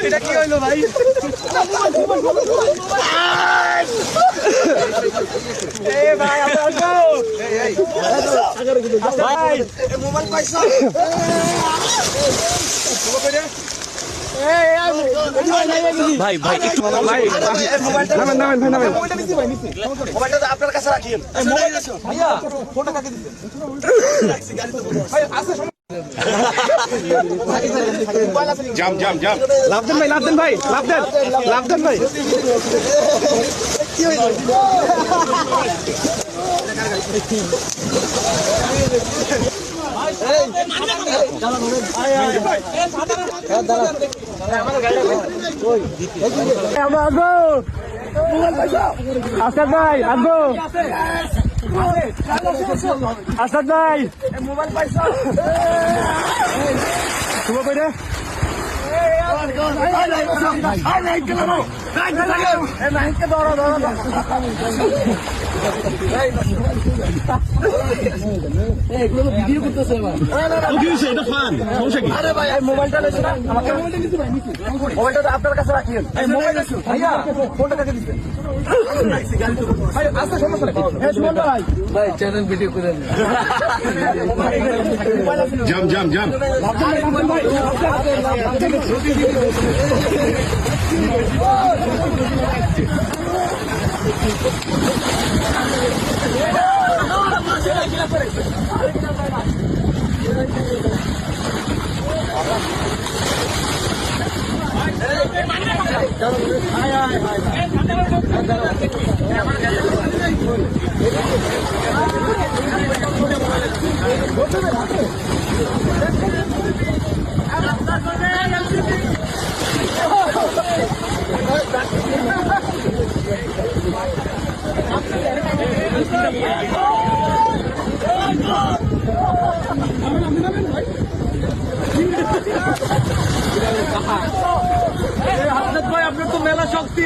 এটা কি হইলো ভাই? ভাই মোবাইল পাইছো? ভাই ভাই একটু ভাই মোবাইলটা আপনার কাছে রাখিয়েন। ভাইয়া ফোনটা কাকে দিচ্ছেন? জাম জাম জাম লাভ দেন ভাই, লাভ দেন ভাই, লাভ দেন, লাভ দেন ভাই। কি হইল? আসাদ ভাই আসবো, আসাদ ভাই মোবাইল পাইছো? শুভ করে ভিডিও করতেছে। মোবাইলটা আপনার কাছে রাখিয়েন। ভাইয়া ফোনটা কাকে দিচ্ছেন? ভাই চ্যানেল ভিডিও করেন। জাম জাম জাম ভাই আপনার তো মেলা শক্তি।